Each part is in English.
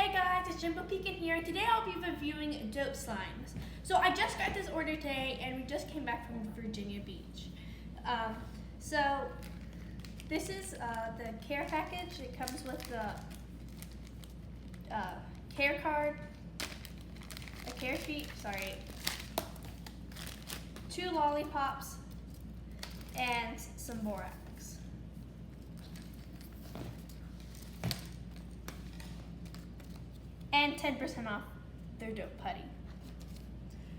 Hey guys, it's Jimbo Pekin here. Today I'll be reviewing dope slimes. So I just got this order today and we just came back from Virginia Beach. So this is the care package. It comes with the care card, a care sheet, 2 lollipops, and some borax. And 10% off their dope putty.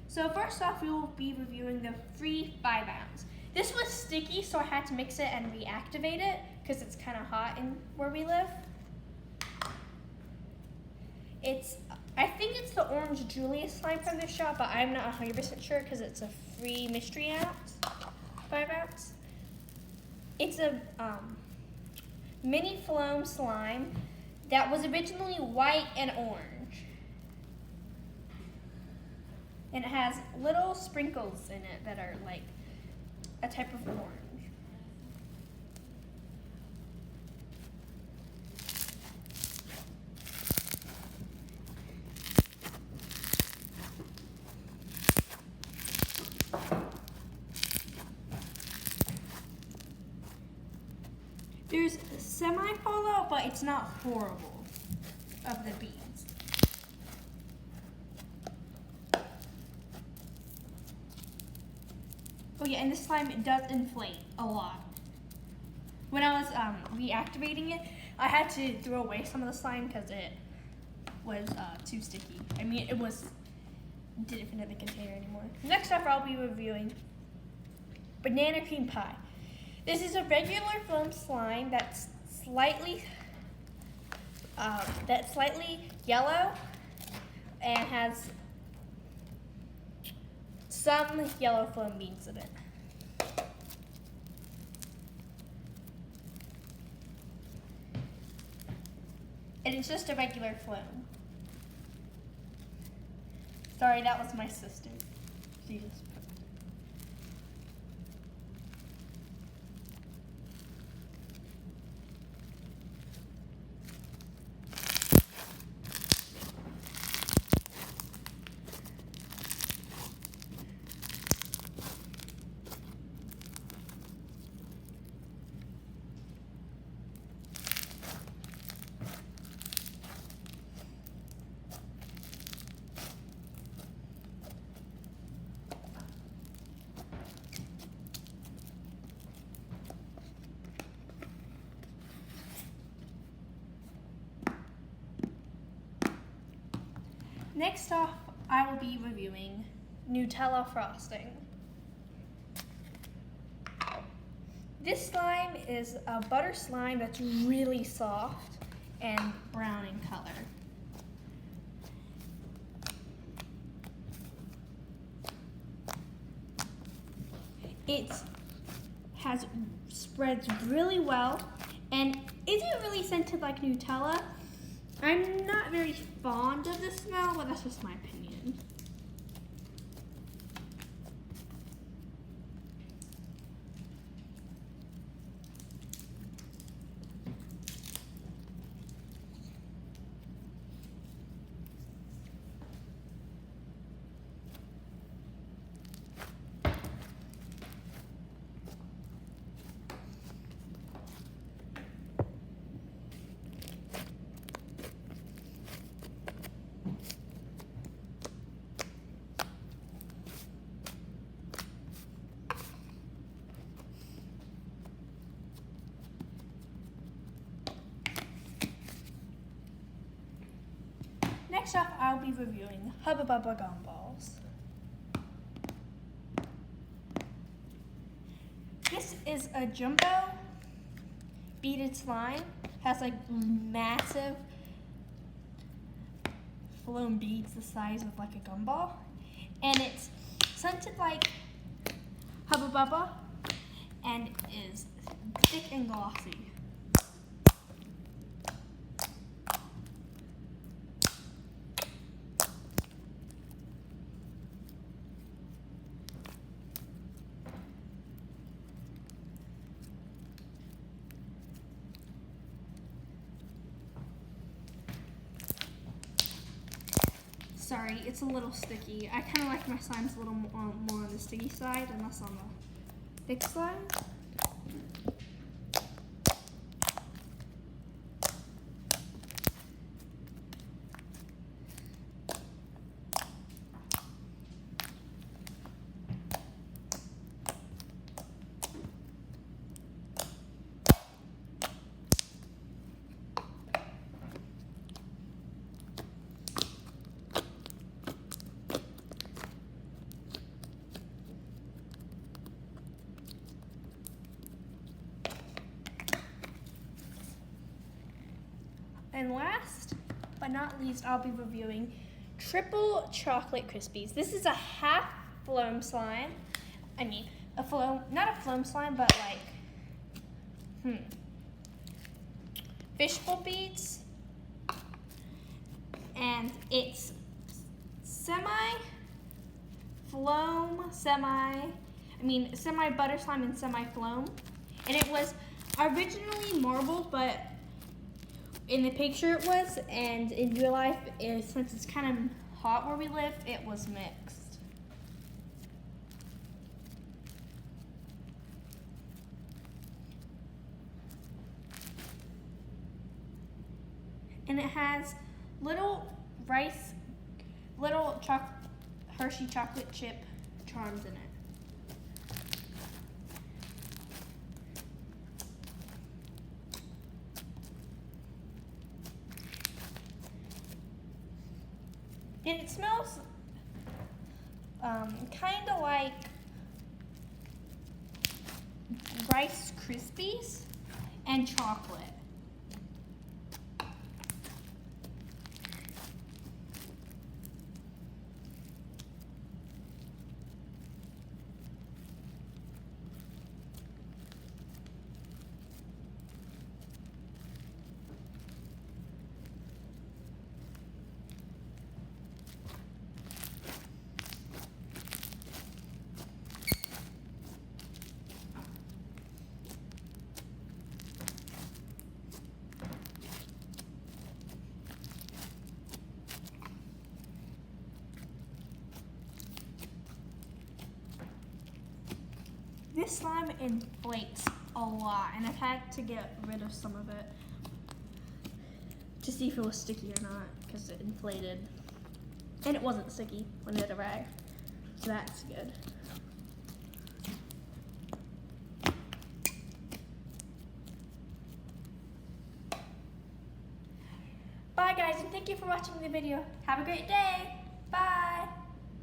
So first off, we will be reviewing the free 5 ounce. This was sticky, so I had to mix it and reactivate it because it's kind of hot in where we live. I think it's the Orange Julius slime from this shop, but I'm not 100% sure because it's a free mystery ounce, 5 ounce. It's a mini foam slime that was originally white and orange. And it has little sprinkles in it that are like a type of orange. There's semi-fallout, but it's not horrible of the beads. Oh yeah, and this slime, it does inflate a lot. When I was reactivating it, I had to throw away some of the slime because it was too sticky. I mean, didn't fit in the container anymore. Next up, I'll be reviewing banana cream pie. This is a regular foam slime that's slightly yellow and has some yellow foam beads in it. And it's just a regular foam. Sorry, that was my sister. She just Next off, I will be reviewing Nutella frosting. This slime is a butter slime that's really soft and brown in color. It spreads really well and isn't really scented like Nutella. I'm not very fond of the smell, but that's just my opinion. Next up, I'll be reviewing Hubba Bubba Gumballs. This is a jumbo beaded slime. Has like massive foam beads the size of like a gumball. And it's scented like Hubba Bubba and is thick and glossy. sorry, it's a little sticky. I kind of like my slimes a little more on the sticky side and less on the thick side. And last but not least, I'll be reviewing Triple Chocolate Crispies. This is a half foam slime. I mean, a foam, not a foam slime, but like, fishbowl beads. And it's semi-foam, semi-butter slime and semi-foam. And it was originally marbled, but in the picture it was, and in real life, since it's kind of hot where we live, it was mixed. And it has little Hershey chocolate chip charms in it. And it smells kind of like Rice Krispies and chocolate. This slime inflates a lot, and I've had to get rid of some of it to see if it was sticky or not, because it inflated. And it wasn't sticky when it arrived, so that's good. Bye guys, and thank you for watching the video. Have a great day!